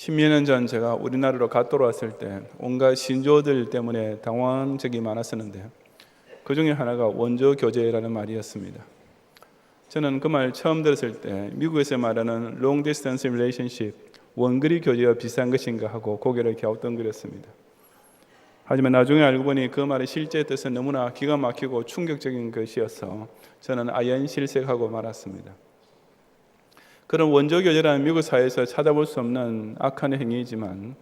10여 년 전 제가 우리나라로 갓 돌아왔을 때 온갖 신조어들 때문에 당황한 적이 많았었는데 그 중에 하나가 원조 교제라는 말이었습니다. 저는 그 말 처음 들었을 때 미국에서 말하는 long distance relationship, 원거리 교제와 비슷한 것인가 하고 고개를 갸우뚱거렸습니다. 하지만 나중에 알고 보니 그 말의 실제 뜻은 너무나 기가 막히고 충격적인 것이어서 저는 아연실색하고 말았습니다. 그런 원조 교제라는 미국 사회에서 찾아볼 수 없는 악한 행위이지만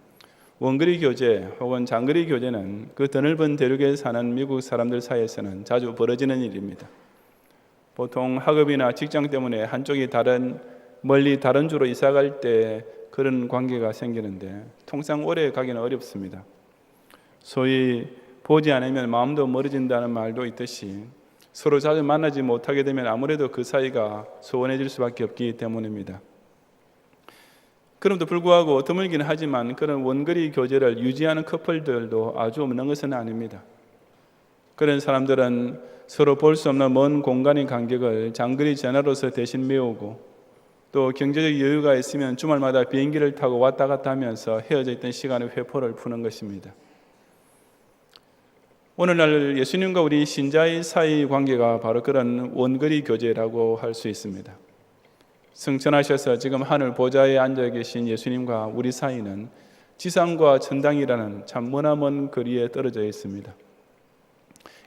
원거리 교제 혹은 장거리 교제는 그 드넓은 대륙에 사는 미국 사람들 사이에서는 자주 벌어지는 일입니다. 보통 학업이나 직장 때문에 한쪽이 멀리 다른 주로 이사 갈 때 그런 관계가 생기는데 통상 오래 가기는 어렵습니다. 소위 보지 않으면 마음도 멀어진다는 말도 있듯이 서로 자주 만나지 못하게 되면 아무래도 그 사이가 소원해질 수밖에 없기 때문입니다. 그럼에도 불구하고 드물긴 하지만 그런 원거리 교제를 유지하는 커플들도 아주 없는 것은 아닙니다. 그런 사람들은 서로 볼 수 없는 먼 공간의 간격을 장거리 전화로서 대신 메우고 또 경제적 여유가 있으면 주말마다 비행기를 타고 왔다 갔다 하면서 헤어져 있던 시간의 회포를 푸는 것입니다. 오늘날 예수님과 우리 신자의 사이 관계가 바로 그런 원거리 교제라고 할 수 있습니다. 승천하셔서 지금 하늘 보좌에 앉아 계신 예수님과 우리 사이는 지상과 천당이라는 참 머나먼 거리에 떨어져 있습니다.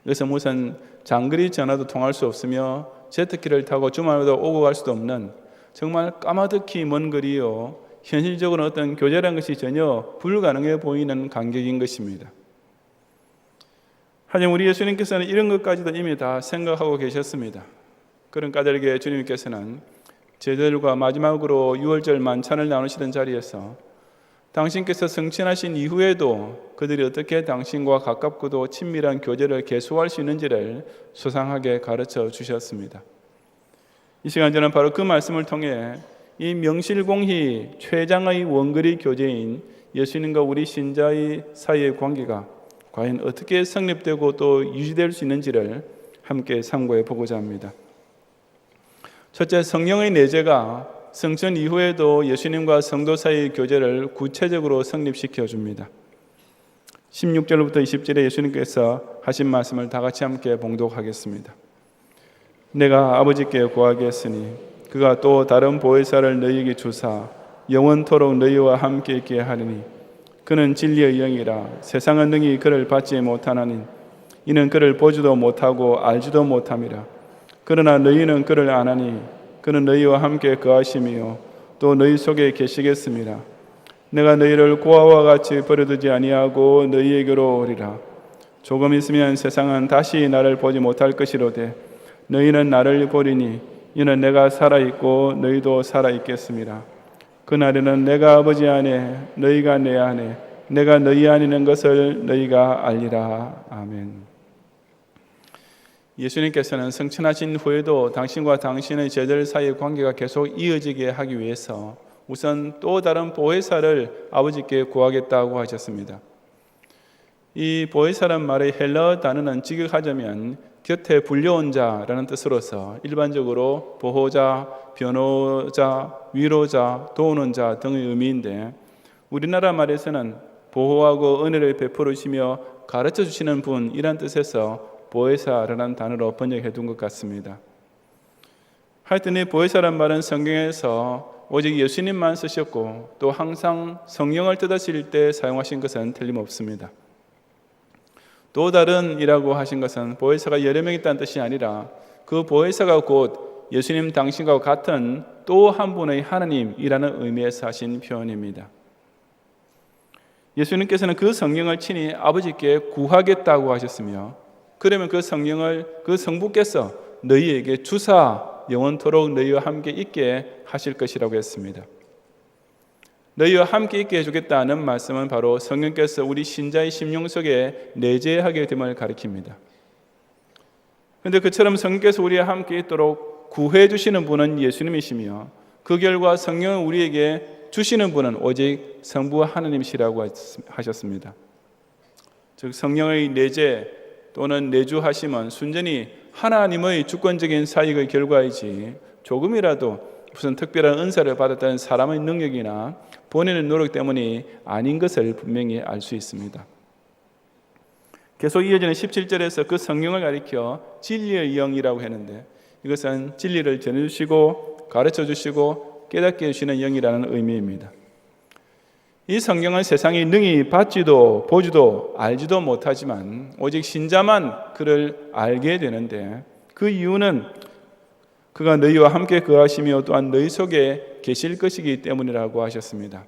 이것은 무슨 장거리 전화도 통할 수 없으며 제트기를 타고 주말마다 오고 갈 수도 없는 정말 까마득히 먼 거리요, 현실적으로 어떤 교제라는 것이 전혀 불가능해 보이는 간격인 것입니다. 하지만 우리 예수님께서는 이런 것까지도 이미 다 생각하고 계셨습니다. 그런 까닭에 주님께서는 제자들과 마지막으로 유월절 만찬을 나누시던 자리에서 당신께서 승천하신 이후에도 그들이 어떻게 당신과 가깝고도 친밀한 교제를 계속할 수 있는지를 소상하게 가르쳐 주셨습니다. 이 시간 저는 바로 그 말씀을 통해 이 명실공히 최장의 원거리 교제인 예수님과 우리 신자의 사이의 관계가 과연 어떻게 성립되고 또 유지될 수 있는지를 함께 상고해 보고자 합니다. 첫째, 성령의 내재가 승천 이후에도 예수님과 성도 사이의 교제를 구체적으로 성립시켜 줍니다. 16절부터 20절에 예수님께서 하신 말씀을 다 같이 함께 봉독하겠습니다. 내가 아버지께 구하겠으니 그가 또 다른 보혜사를 너희에게 주사 영원토록 너희와 함께 있게 하리니 그는 진리의 영이라 세상은 능히 그를 받지 못하나니 이는 그를 보지도 못하고 알지도 못함이라. 그러나 너희는 그를 아나니 그는 너희와 함께 거하심이요 또 너희 속에 계시겠습니다. 내가 너희를 고아와 같이 버려두지 아니하고 너희에게로 오리라. 조금 있으면 세상은 다시 나를 보지 못할 것이로되 너희는 나를 보리니 이는 내가 살아있고 너희도 살아있겠습니다. 그날에는 내가 아버지 안에 너희가 내 안에 내가 너희 안에 있는 것을 너희가 알리라. 아멘. 예수님께서는 승천하신 후에도 당신과 당신의 제자들 사이의 관계가 계속 이어지게 하기 위해서 우선 또 다른 보혜사를 아버지께 구하겠다고 하셨습니다. 이 보혜사란 말의 헬라어 단어는 직역하자면 곁에 불려온 자라는 뜻으로서 일반적으로 보호자, 변호자, 위로자, 도우는 자 등의 의미인데 우리나라 말에서는 보호하고 은혜를 베풀으시며 가르쳐 주시는 분이란 뜻에서 보혜사라는 단어로 번역해 둔 것 같습니다. 하여튼 이 보혜사란 말은 성경에서 오직 예수님만 쓰셨고 또 항상 성령을 뜻하실 때 사용하신 것은 틀림없습니다. 또 다른이라고 하신 것은 보혜사가 여러 명 있다는 뜻이 아니라 그 보혜사가 곧 예수님 당신과 같은 또 한 분의 하나님이라는 의미에서 하신 표현입니다. 예수님께서는 그 성령을 친히 아버지께 구하겠다고 하셨으며 그러면 그 성령을 그 성부께서 너희에게 주사 영원토록 너희와 함께 있게 하실 것이라고 했습니다. 너희와 함께 있게 해주겠다는 말씀은 바로 성령께서 우리 신자의 심령 속에 내재하게 됨을 가리킵니다. 그런데 그처럼 성령께서 우리와 함께 있도록 구해 주시는 분은 예수님이시며 그 결과 성령을 우리에게 주시는 분은 오직 성부 하나님이시라고 하셨습니다. 즉 성령의 내재 또는 내주하심은 순전히 하나님의 주권적인 사역의 결과이지 조금이라도 무슨 특별한 은사를 받았다는 사람의 능력이나 본인의 노력 때문이 아닌 것을 분명히 알 수 있습니다. 계속 이어지는 17절에서 그 성령을 가리켜 진리의 영이라고 했는데, 이것은 진리를 전해주시고 가르쳐주시고 깨닫게 해주시는 영이라는 의미입니다. 이 성경은 세상이 능히 받지도 보지도 알지도 못하지만 오직 신자만 그를 알게 되는데, 그 이유는 그가 너희와 함께 거하시며 또한 너희 속에 계실 것이기 때문이라고 하셨습니다.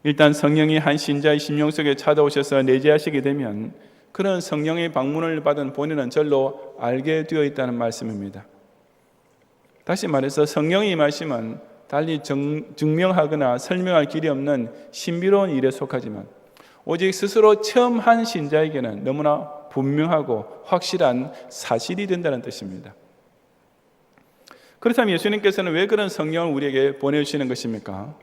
일단 성령이 한 신자의 심령 속에 찾아오셔서 내재하시게 되면 그런 성령의 방문을 받은 본인은 절로 알게 되어 있다는 말씀입니다. 다시 말해서 성령의 임하심은 달리 증명하거나 설명할 길이 없는 신비로운 일에 속하지만 오직 스스로 처음 한 신자에게는 너무나 분명하고 확실한 사실이 된다는 뜻입니다. 그렇다면 예수님께서는 왜 그런 성령을 우리에게 보내주시는 것입니까?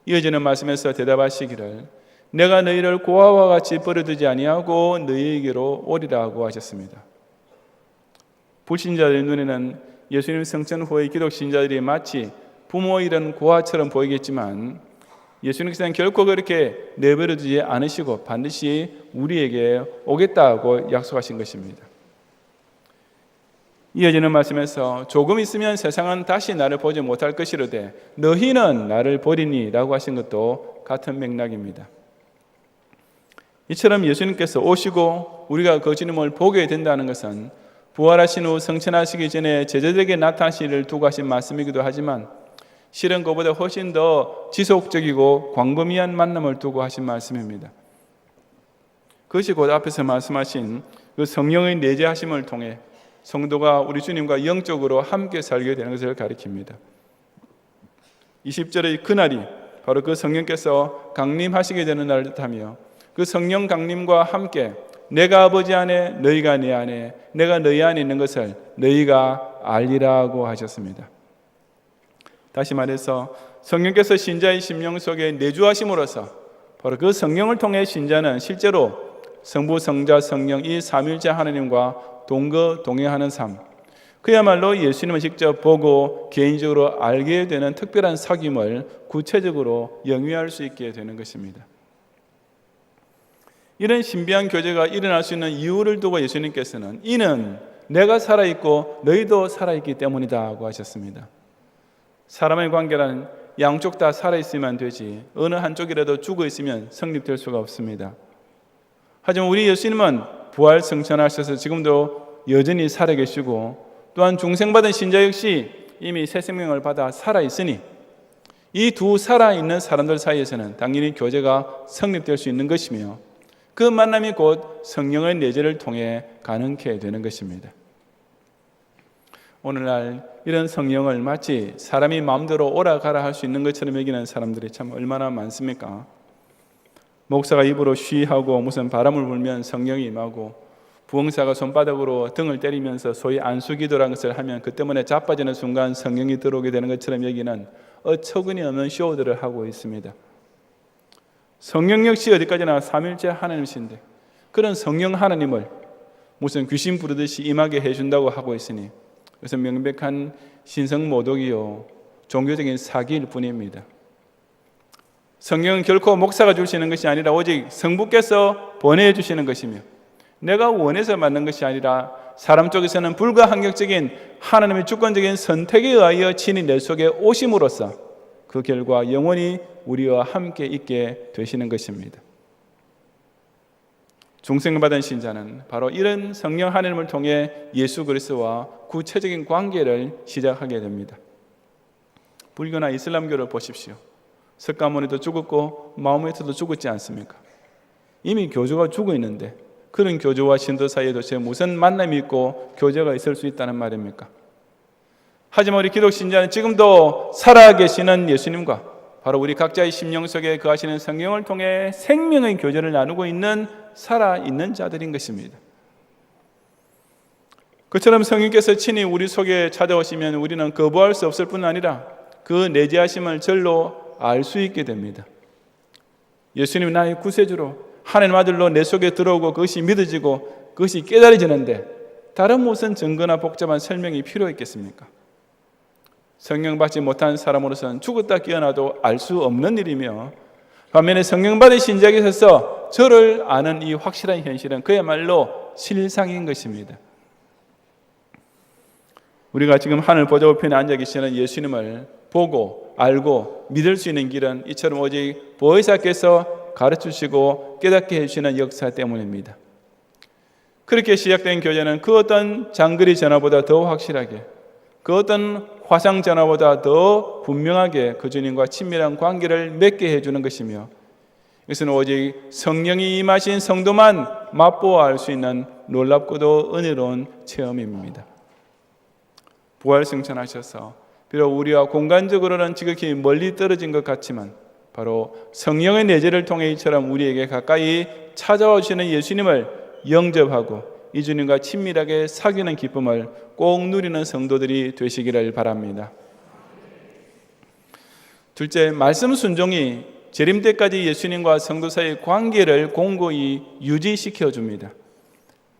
이어지는 말씀에서 대답하시기를 내가 너희를 고아와 같이 버려두지 아니하고 너희에게로 오리라고 하셨습니다. 불신자들의 눈에는 예수님 성천 후의 기독 신자들이 마치 부모의 이런 고아처럼 보이겠지만 예수님께서는 결코 그렇게 내버려두지 않으시고 반드시 우리에게 오겠다고 약속하신 것입니다. 이어지는 말씀에서 조금 있으면 세상은 다시 나를 보지 못할 것이로되 너희는 나를 보리니 라고 하신 것도 같은 맥락입니다. 이처럼 예수님께서 오시고 우리가 그 주님을 보게 된다는 것은 부활하신 후 성천하시기 전에 제자들에게 나타나신 일을 두고 하신 말씀이기도 하지만 실은 그보다 훨씬 더 지속적이고 광범위한 만남을 두고 하신 말씀입니다. 그것이 곧 앞에서 말씀하신 그 성령의 내재하심을 통해 성도가 우리 주님과 영적으로 함께 살게 되는 것을 가리킵니다. 20절의 그날이 바로 그 성령께서 강림하시게 되는 날을 뜻하며 그 성령 강림과 함께 내가 아버지 안에 너희가 내 안에 내가 너희 안에 있는 것을 너희가 알리라고 하셨습니다. 다시 말해서 성령께서 신자의 심령 속에 내주하심으로써 바로 그 성령을 통해 신자는 실제로 성부, 성자, 성령 이 삼위일체 하나님과 동거동행하는 삶, 그야말로 예수님을 직접 보고 개인적으로 알게 되는 특별한 사귐을 구체적으로 영위할 수 있게 되는 것입니다. 이런 신비한 교제가 일어날 수 있는 이유를 두고 예수님께서는 이는 내가 살아있고 너희도 살아있기 때문이다고 하셨습니다. 사람의 관계란 양쪽 다 살아있으면 되지 어느 한쪽이라도 죽어있으면 성립될 수가 없습니다. 하지만 우리 예수님은 부활 승천하셔서 지금도 여전히 살아계시고 또한 중생받은 신자 역시 이미 새 생명을 받아 살아있으니 이 두 살아있는 사람들 사이에서는 당연히 교제가 성립될 수 있는 것이며 그 만남이 곧 성령의 내재를 통해 가능케 되는 것입니다. 오늘날 이런 성령을 마치 사람이 마음대로 오라 가라 할 수 있는 것처럼 여기는 사람들이 참 얼마나 많습니까? 목사가 입으로 쉬하고 무슨 바람을 불면 성령이 임하고 부흥사가 손바닥으로 등을 때리면서 소위 안수기도라는 것을 하면 그 때문에 자빠지는 순간 성령이 들어오게 되는 것처럼 여기는 어처구니 없는 쇼들을 하고 있습니다. 성령 역시 어디까지나 삼일째 하나님이신데 그런 성령 하나님을 무슨 귀신 부르듯이 임하게 해준다고 하고 있으니 그것은 명백한 신성모독이요 종교적인 사기일 뿐입니다. 성령은 결코 목사가 주시는 것이 아니라 오직 성부께서 보내주시는 것이며 내가 원해서 받는 것이 아니라 사람 쪽에서는 불가항력적인 하나님의 주권적인 선택에 의하여 친히 내 속에 오심으로써 그 결과 영원히 우리와 함께 있게 되시는 것입니다. 중생을 받은 신자는 바로 이런 성령 하나님을 통해 예수 그리스도와 구체적인 관계를 시작하게 됩니다. 불교나 이슬람교를 보십시오. 석가모니도 죽었고 마호메트도 죽었지 않습니까? 이미 교주가 죽어 있는데 그런 교주와 신도 사이에 도대체 무슨 만남이 있고 교제가 있을 수 있다는 말입니까? 하지만 우리 기독 신자는 지금도 살아계시는 예수님과 바로 우리 각자의 심령 속에 거하시는 성령을 통해 생명의 교제를 나누고 있는 살아있는 자들인 것입니다. 그처럼 성령께서 친히 우리 속에 찾아오시면 우리는 거부할 수 없을 뿐 아니라 그 내재하심을 절로 알 수 있게 됩니다. 예수님이 나의 구세주로 하나님 아들로 내 속에 들어오고 그것이 믿어지고 그것이 깨달아지는데 다른 무슨 증거나 복잡한 설명이 필요했겠습니까? 성령 받지 못한 사람으로서는 죽었다 깨어나도 알 수 없는 일이며, 반면에 성령 받은 신자에게 있어서 저를 아는 이 확실한 현실은 그야말로 실상인 것입니다. 우리가 지금 하늘 보좌 우편에 앉아 계시는 예수님을 보고 알고 믿을 수 있는 길은 이처럼 오직 보혜사께서 가르치시고 깨닫게 해주시는 역사 때문입니다. 그렇게 시작된 교제는 그 어떤 장거리 전화보다 더 확실하게, 그 어떤 화상 전화보다 더 분명하게 그 주님과 친밀한 관계를 맺게 해주는 것이며, 이것은 오직 성령이 임하신 성도만 맛보아 알 수 있는 놀랍고도 은혜로운 체험입니다. 부활승천하셔서 비록 우리와 공간적으로는 지극히 멀리 떨어진 것 같지만 바로 성령의 내재를 통해 이처럼 우리에게 가까이 찾아와 주시는 예수님을 영접하고 이 주님과 친밀하게 사귀는 기쁨을 꼭 누리는 성도들이 되시기를 바랍니다. 둘째, 말씀 순종이 재림 때까지 예수님과 성도 사이의 관계를 공고히 유지시켜 줍니다.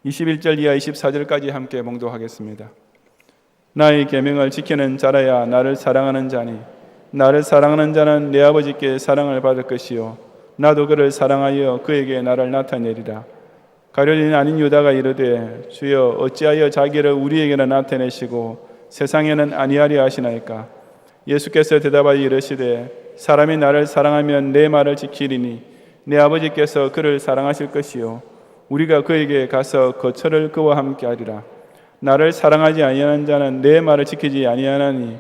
21절 이하 24절까지 함께 봉독하겠습니다. 나의 계명을 지키는 자라야 나를 사랑하는 자니 나를 사랑하는 자는 내 아버지께 사랑을 받을 것이요 나도 그를 사랑하여 그에게 나를 나타내리라. 가룟유다 아닌 유다가 이르되 주여 어찌하여 자기를 우리에게는 나타내시고 세상에는 아니하리 하시나이까. 예수께서 대답하여 이르시되 사람이 나를 사랑하면 내 말을 지키리니 내 아버지께서 그를 사랑하실 것이요 우리가 그에게 가서 거처를 그와 함께 하리라. 나를 사랑하지 아니하는 자는 내 말을 지키지 아니하나니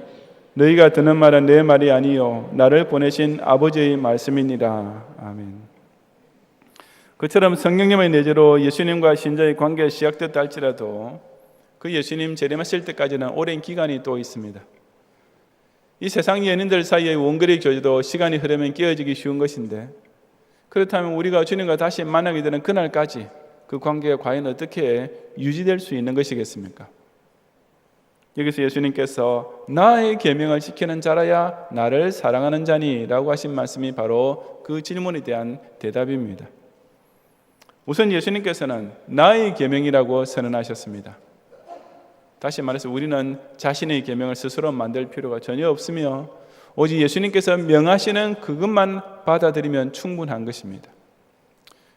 너희가 듣는 말은 내 말이 아니요 나를 보내신 아버지의 말씀이니라. 아멘. 그처럼 성령님의 내재로 예수님과 신자의 관계가 시작됐다 할지라도 그 예수님 재림하실 때까지는 오랜 기간이 또 있습니다. 이 세상 연인들 사이의 원거리 교제도 시간이 흐르면 깨어지기 쉬운 것인데, 그렇다면 우리가 주님과 다시 만나게 되는 그날까지 그 관계가 과연 어떻게 유지될 수 있는 것이겠습니까? 여기서 예수님께서 나의 계명을 지키는 자라야 나를 사랑하는 자니 라고 하신 말씀이 바로 그 질문에 대한 대답입니다. 우선 예수님께서는 나의 계명이라고 선언하셨습니다. 다시 말해서 우리는 자신의 계명을 스스로 만들 필요가 전혀 없으며 오직 예수님께서 명하시는 그것만 받아들이면 충분한 것입니다.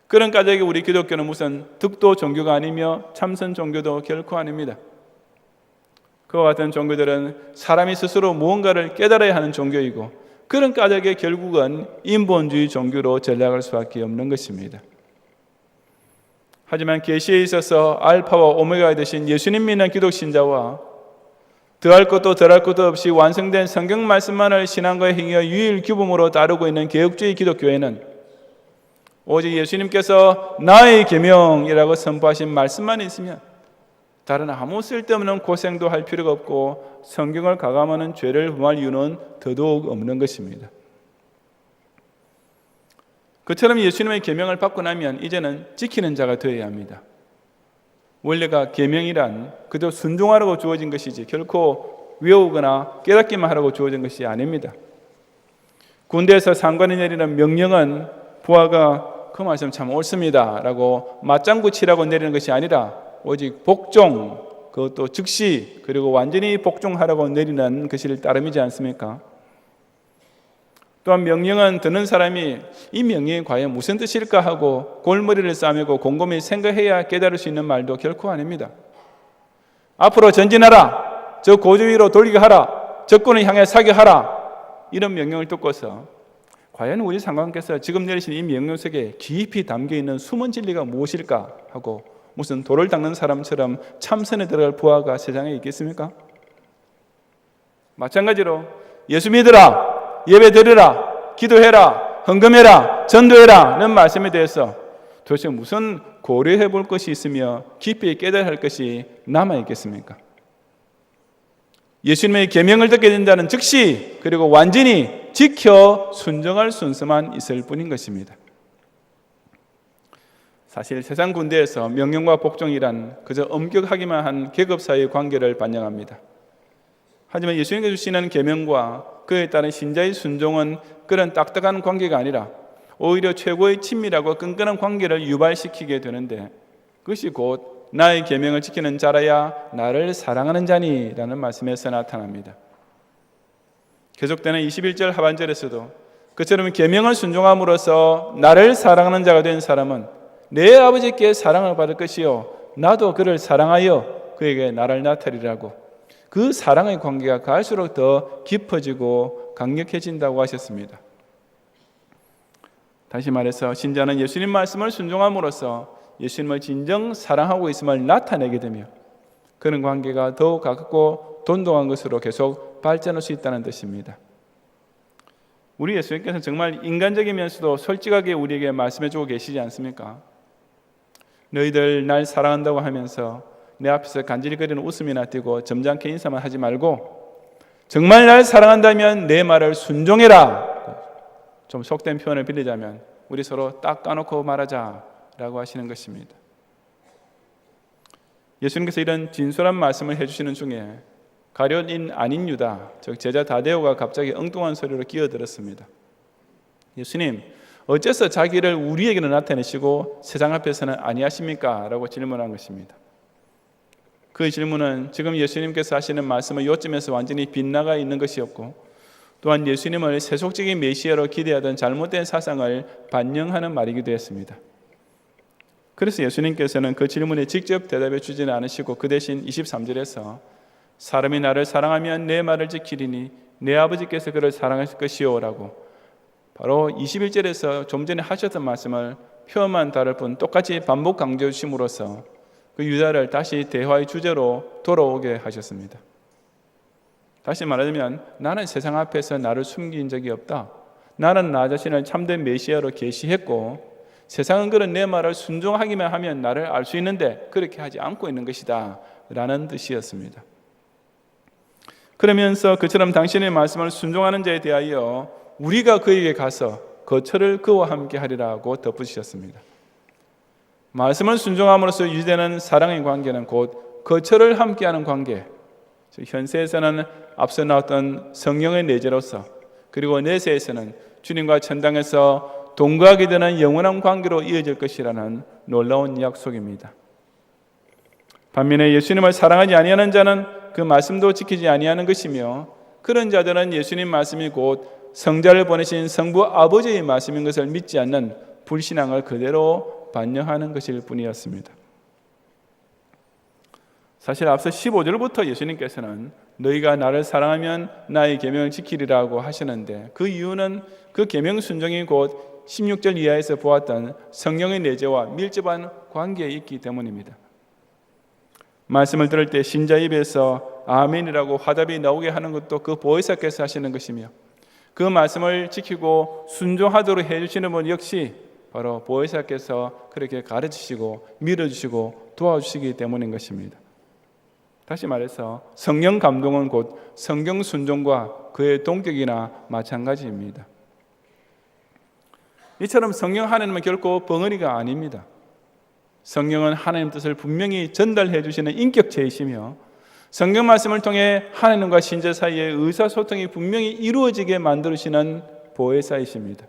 그런 까닭에 우리 기독교는 무슨 득도 종교가 아니며 참선 종교도 결코 아닙니다. 그와 같은 종교들은 사람이 스스로 무언가를 깨달아야 하는 종교이고 그런 까닭에 결국은 인본주의 종교로 전락할 수밖에 없는 것입니다. 하지만 계시에 있어서 알파와 오메가가 되신 예수님 믿는 기독 신자와 더할 것도 덜할 것도 없이 완성된 성경 말씀만을 신앙과 행위의 유일 규범으로 다루고 있는 개혁주의 기독교회는 오직 예수님께서 나의 계명이라고 선포하신 말씀만 있으면 다른 아무 쓸데없는 고생도 할 필요가 없고 성경을 가감하는 죄를 범할 이유는 더더욱 없는 것입니다. 그처럼 예수님의 계명을 받고 나면 이제는 지키는 자가 되어야 합니다. 원래가 계명이란 그저 순종하라고 주어진 것이지 결코 외우거나 깨닫기만 하라고 주어진 것이 아닙니다. 군대에서 상관이 내리는 명령은 부하가 그 말씀 참 옳습니다 라고 맞장구 치라고 내리는 것이 아니라 오직 복종, 그것도 즉시 그리고 완전히 복종하라고 내리는 것일 따름이지 않습니까? 또한 명령은 듣는 사람이 이 명령이 과연 무슨 뜻일까 하고 골머리를 싸매고 곰곰이 생각해야 깨달을 수 있는 말도 결코 아닙니다. 앞으로 전진하라, 저 고주 위로 돌리게 하라, 적군을 향해 사격하라, 이런 명령을 듣고서 과연 우리 상관께서 지금 내리신 이 명령 속에 깊이 담겨있는 숨은 진리가 무엇일까 하고 무슨 돌을 닦는 사람처럼 참선에 들어갈 부하가 세상에 있겠습니까? 마찬가지로 예수 믿으라, 예배 드리라, 기도해라, 헌금해라, 전도해라 는 말씀에 대해서 도대체 무슨 고려해 볼 것이 있으며 깊이 깨달아야 할 것이 남아있겠습니까? 예수님의 계명을 듣게 된다는 즉시 그리고 완전히 지켜 순종할 순서만 있을 뿐인 것입니다. 사실 세상 군대에서 명령과 복종이란 그저 엄격하기만 한 계급 사이의 관계를 반영합니다. 하지만 예수님께서 주시는 계명과 그에 따른 신자의 순종은 그런 딱딱한 관계가 아니라 오히려 최고의 친밀하고 끈끈한 관계를 유발시키게 되는데 그것이 곧 나의 계명을 지키는 자라야 나를 사랑하는 자니라는 말씀에서 나타납니다. 계속되는 21절 하반절에서도 그처럼 계명을 순종함으로써 나를 사랑하는 자가 된 사람은 내 아버지께 사랑을 받을 것이요 나도 그를 사랑하여 그에게 나를 나타내리라고, 그 사랑의 관계가 갈수록 더 깊어지고 강력해진다고 하셨습니다. 다시 말해서 신자는 예수님 말씀을 순종함으로써 예수님을 진정 사랑하고 있음을 나타내게 되며 그런 관계가 더욱 가깝고 돈독한 것으로 계속 발전할 수 있다는 뜻입니다. 우리 예수님께서는 정말 인간적이면서도 솔직하게 우리에게 말씀해주고 계시지 않습니까? 너희들 날 사랑한다고 하면서 내 앞에서 간질거리는 웃음이나 띄고 점잖게 인사만 하지 말고 정말 날 사랑한다면 내 말을 순종해라. 좀 속된 표현을 빌리자면 우리 서로 딱 까놓고 말하자라고 하시는 것입니다. 예수님께서 이런 진솔한 말씀을 해주시는 중에 가룟인 아닌 유다, 즉 제자 다데오가 갑자기 엉뚱한 소리로 끼어들었습니다. 예수님, 어째서 자기를 우리에게는 나타내시고 세상 앞에서는 아니하십니까? 라고 질문한 것입니다. 그 질문은 지금 예수님께서 하시는 말씀을 요점에서 완전히 빗나가 있는 것이었고 또한 예수님을 세속적인 메시아로 기대하던 잘못된 사상을 반영하는 말이기도 했습니다. 그래서 예수님께서는 그 질문에 직접 대답해 주지는 않으시고 그 대신 23절에서 사람이 나를 사랑하면 내 말을 지키리니 내 아버지께서 그를 사랑하실 것이요 라고 바로 21절에서 좀 전에 하셨던 말씀을 표현만 다를 뿐 똑같이 반복 강조해 주심으로써 그 유다를 다시 대화의 주제로 돌아오게 하셨습니다. 다시 말하자면 나는 세상 앞에서 나를 숨긴 적이 없다. 나는 나 자신을 참된 메시아로 계시했고 세상은 그런 내 말을 순종하기만 하면 나를 알 수 있는데 그렇게 하지 않고 있는 것이다 라는 뜻이었습니다. 그러면서 그처럼 당신의 말씀을 순종하는 자에 대하여 우리가 그에게 가서 거처를 그와 함께 하리라고 덧붙이셨습니다. 말씀을 순종함으로써 유지되는 사랑의 관계는 곧 거처를 함께하는 관계, 현세에서는 앞서 나왔던 성령의 내재로서 그리고 내세에서는 주님과 천당에서 동거하게 되는 영원한 관계로 이어질 것이라는 놀라운 약속입니다. 반면에 예수님을 사랑하지 아니하는 자는 그 말씀도 지키지 아니하는 것이며 그런 자들은 예수님 말씀이 곧 성자를 보내신 성부 아버지의 말씀인 것을 믿지 않는 불신앙을 그대로 반영하는 것일 뿐이었습니다. 사실 앞서 15절부터 예수님께서는 너희가 나를 사랑하면 나의 계명을 지키리라고 하시는데 그 이유는 그 계명 순종이 곧 16절 이하에서 보았던 성령의 내재와 밀접한 관계에 있기 때문입니다. 말씀을 들을 때 신자 입에서 아멘이라고 화답이 나오게 하는 것도 그 보혜사께서 하시는 것이며 그 말씀을 지키고 순종하도록 해주시는 분 역시 바로 보혜사께서 그렇게 가르치시고 밀어주시고 도와주시기 때문인 것입니다. 다시 말해서 성령 감동은 곧 성경 순종과 그의 동격이나 마찬가지입니다. 이처럼 성령 하나님은 결코 벙어리가 아닙니다. 성령은 하나님 뜻을 분명히 전달해 주시는 인격체이시며 성경 말씀을 통해 하나님과 신자 사이의 의사소통이 분명히 이루어지게 만들어주시는 보혜사이십니다.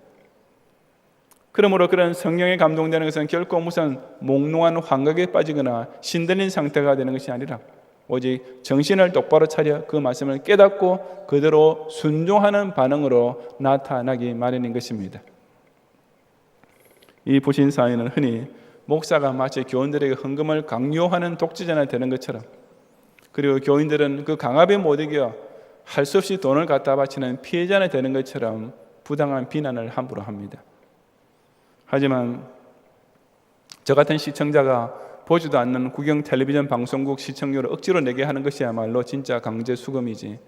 그러므로 그런 성령에 감동되는 것은 결코 무슨 몽롱한 환각에 빠지거나 신들린 상태가 되는 것이 아니라 오직 정신을 똑바로 차려 그 말씀을 깨닫고 그대로 순종하는 반응으로 나타나기 마련인 것입니다. 이 보신 사회는 흔히 목사가 마치 교인들에게 헌금을 강요하는 독재자나 되는 것처럼 그리고 교인들은 그 강압에 못 이겨 할 수 없이 돈을 갖다 바치는 피해자나 되는 것처럼 부당한 비난을 함부로 합니다. 하지만 저 같은 시청자가 보지도 않는 국영 텔레비전 방송국 시청료를 억지로 내게 하는 것이야말로 진짜 강제 수금이지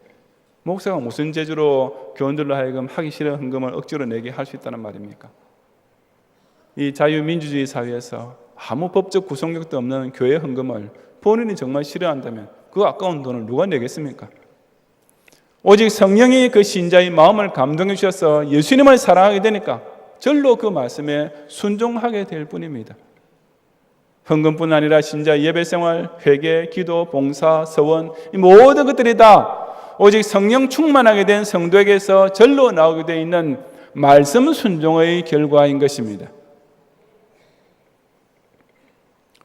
목사가 무슨 재주로 교인들로 하여금 하기 싫은 헌금을 억지로 내게 할 수 있다는 말입니까? 이 자유민주주의 사회에서 아무 법적 구속력도 없는 교회 헌금을 본인이 정말 싫어한다면 그 아까운 돈을 누가 내겠습니까? 오직 성령이 그 신자의 마음을 감동해 주셔서 예수님을 사랑하게 되니까 절로 그 말씀에 순종하게 될 뿐입니다. 헌금뿐 아니라 신자 예배생활, 회개, 기도, 봉사, 서원 이 모든 것들이 다 오직 성령 충만하게 된 성도에게서 절로 나오게 되어 있는 말씀 순종의 결과인 것입니다.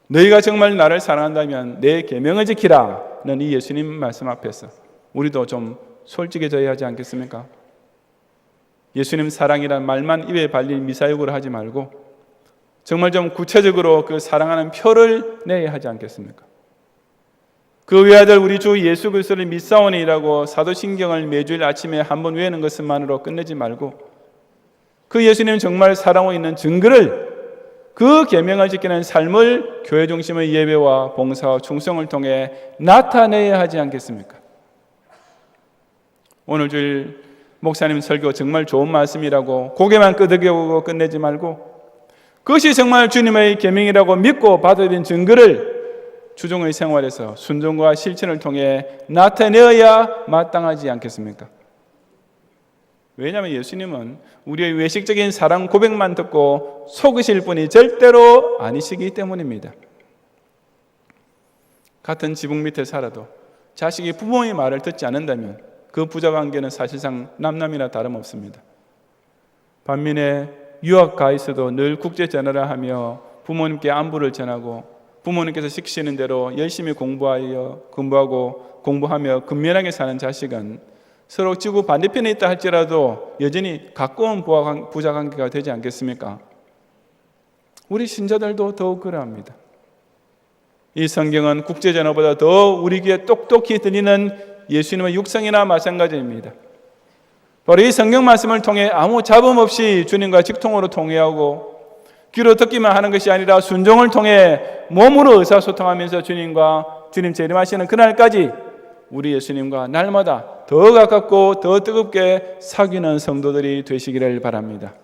너희가 정말 나를 사랑한다면 내 계명을 지키라는 이 예수님 말씀 앞에서 우리도 좀 솔직해져야 하지 않겠습니까? 예수님 사랑이란 말만 입에 발릴 미사역으로 하지 말고 정말 좀 구체적으로 그 사랑하는 표를 내야 하지 않겠습니까? 그 외아들 우리 주 예수 그리스도를 믿사오니라고 사도신경을 매주일 아침에 한번 외우는 것만으로 끝내지 말고 그 예수님 정말 사랑하고 있는 증거를 그 계명을 지키는 삶을 교회 중심의 예배와 봉사와 충성을 통해 나타내야 하지 않겠습니까? 오늘 주일 목사님 설교 정말 좋은 말씀이라고 고개만 끄덕여보고 끝내지 말고 그것이 정말 주님의 계명이라고 믿고 받아들인 증거를 주종의 생활에서 순종과 실천을 통해 나타내어야 마땅하지 않겠습니까? 왜냐하면 예수님은 우리의 외식적인 사랑 고백만 듣고 속으실 분이 절대로 아니시기 때문입니다. 같은 지붕 밑에 살아도 자식이 부모의 말을 듣지 않는다면 그 부자 관계는 사실상 남남이나 다름없습니다. 반면에 유학 가 있어도 늘 국제 전화를 하며 부모님께 안부를 전하고 부모님께서 시키시는 대로 열심히 공부하고 공부하며 근면하게 사는 자식은 서로 지구 반대편에 있다 할지라도 여전히 가까운 부자 관계가 되지 않겠습니까? 우리 신자들도 더욱 그러합니다. 이 성경은 국제전화보다 더 우리 귀에 똑똑히 들리는 예수님의 육성이나 마찬가지입니다. 바로 이 성경 말씀을 통해 아무 잡음 없이 주님과 직통으로 통회하고 귀로 듣기만 하는 것이 아니라 순종을 통해 몸으로 의사소통하면서 주님과 주님 재림하시는 그날까지 우리 예수님과 날마다 더 가깝고 더 뜨겁게 사귀는 성도들이 되시기를 바랍니다.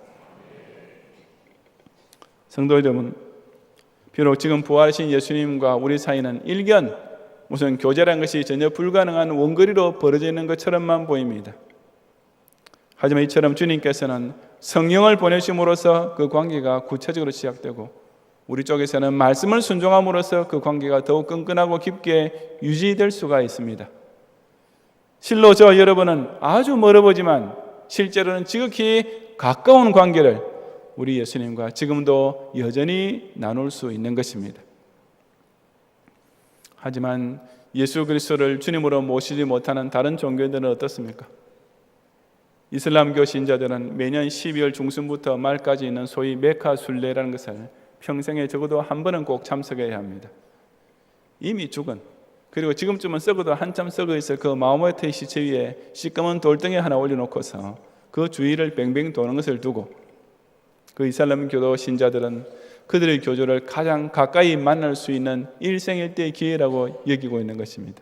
성도 여러분, 비록 지금 부활하신 예수님과 우리 사이는 일견 무슨 교제라는 것이 전혀 불가능한 원거리로 벌어져 있는 것처럼만 보입니다. 하지만 이처럼 주님께서는 성령을 보내심으로써 그 관계가 구체적으로 시작되고 우리 쪽에서는 말씀을 순종함으로써 그 관계가 더욱 끈끈하고 깊게 유지될 수가 있습니다. 실로 저 여러분은 아주 멀어 보지만 실제로는 지극히 가까운 관계를 우리 예수님과 지금도 여전히 나눌 수 있는 것입니다. 하지만 예수 그리스도를 주님으로 모시지 못하는 다른 종교들은 어떻습니까? 이슬람교 신자들은 매년 12월 중순부터 말까지 있는 소위 메카 순례라는 것을 평생에 적어도 한 번은 꼭 참석해야 합니다. 이미 죽은 그리고 지금쯤은 썩어도 한참 썩어 있을 그 마호메트의 시체 위에 시꺼먼 돌덩이 하나 올려놓고서 그 주위를 뱅뱅 도는 것을 두고 그 이슬람교도 신자들은 그들의 교조를 가장 가까이 만날 수 있는 일생일대의 기회라고 여기고 있는 것입니다.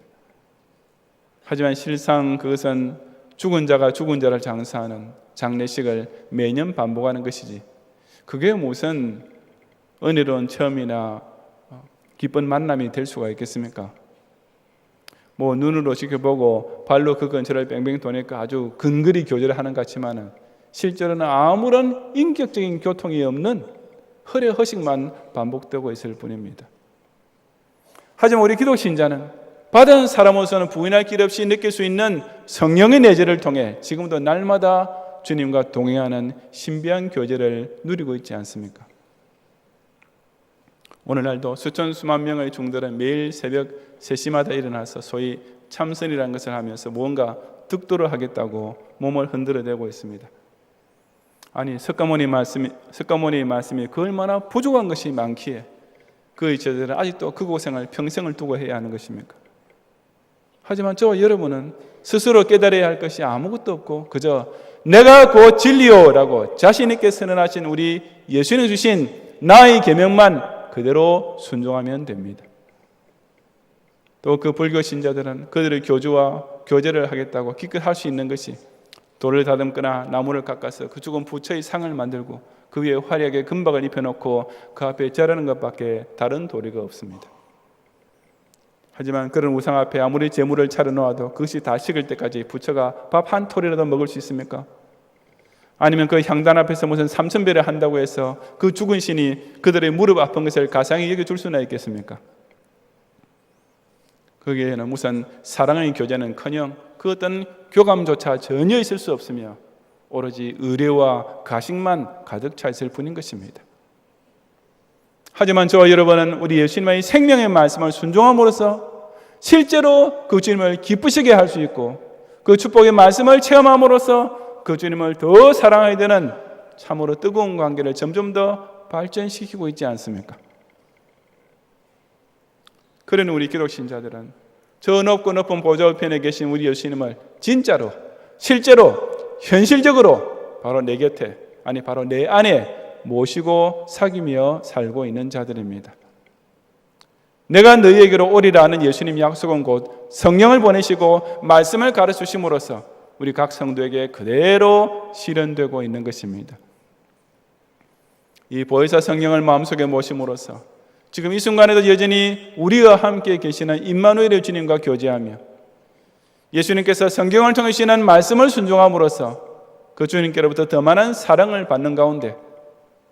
하지만 실상 그것은 죽은 자가 죽은 자를 장사하는 장례식을 매년 반복하는 것이지 그게 무슨 은혜로운 체험이나 기쁜 만남이 될 수가 있겠습니까? 뭐 눈으로 지켜보고 발로 그 근처를 뱅뱅 도니까 아주 근거리 교제를 하는 것 같지만은 실제로는 아무런 인격적인 교통이 없는 허례허식만 반복되고 있을 뿐입니다. 하지만 우리 기독 신자는 받은 사람으로서는 부인할 길 없이 느낄 수 있는 성령의 내재를 통해 지금도 날마다 주님과 동행하는 신비한 교제를 누리고 있지 않습니까? 오늘날도 수천 수만 명의 중들은 매일 새벽 3시마다 일어나서 소위 참선이라는 것을 하면서 무언가 득도를 하겠다고 몸을 흔들어대고 있습니다. 아니 석가모니 말씀이 그 얼마나 부족한 것이 많기에 그 제자들은 아직도 그 고생을 평생을 두고 해야 하는 것입니까? 하지만 저 여러분은 스스로 깨달아야 할 것이 아무것도 없고 그저 내가 곧 진리요라고 자신 있게 선언하신 우리 예수님 주신 나의 계명만 그대로 순종하면 됩니다. 또 그 불교 신자들은 그들의 교주와 교제를 하겠다고 기껏 할 수 있는 것이 돌을 다듬거나 나무를 깎아서 그 죽은 부처의 상을 만들고 그 위에 화려하게 금박을 입혀놓고 그 앞에 절하는 것밖에 다른 도리가 없습니다. 하지만 그런 우상 앞에 아무리 재물을 차려놓아도 그것이 다 식을 때까지 부처가 밥 한 톨이라도 먹을 수 있습니까? 아니면 그 향단 앞에서 무슨 삼천배를 한다고 해서 그 죽은 신이 그들의 무릎 아픈 것을 가상히 여겨줄 수나 있겠습니까? 거기에는 무슨 사랑의 교제는커녕 그 어떤 교감조차 전혀 있을 수 없으며 오로지 의례와 가식만 가득 차 있을 뿐인 것입니다. 하지만 저와 여러분은 우리 예수님의 생명의 말씀을 순종함으로써 실제로 그 주님을 기쁘시게 할 수 있고 그 축복의 말씀을 체험함으로써 그 주님을 더 사랑하게 되는 참으로 뜨거운 관계를 점점 더 발전시키고 있지 않습니까? 그러니 우리 기독 신자들은 저 높고 높은 보좌 우편에 계신 우리 예수님을 진짜로, 실제로, 현실적으로 바로 내 곁에, 아니 바로 내 안에 모시고 사귀며 살고 있는 자들입니다. 내가 너희에게로 오리라 하는 예수님 약속은 곧 성령을 보내시고 말씀을 가르치심으로써 우리 각 성도에게 그대로 실현되고 있는 것입니다. 이 보혜사 성령을 마음속에 모심으로써 지금 이 순간에도 여전히 우리와 함께 계시는 임마누엘의 주님과 교제하며 예수님께서 성경을 통해 주시는 말씀을 순종함으로써 그 주님께로부터 더 많은 사랑을 받는 가운데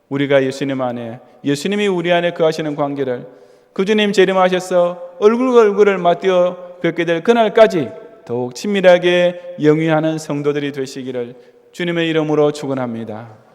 우리가 예수님 안에, 예수님이 우리 안에 거하시는 관계를 그 주님 재림하셔서 얼굴과 얼굴을 맞대어 뵙게 될 그날까지 더욱 친밀하게 영위하는 성도들이 되시기를 주님의 이름으로 축원합니다.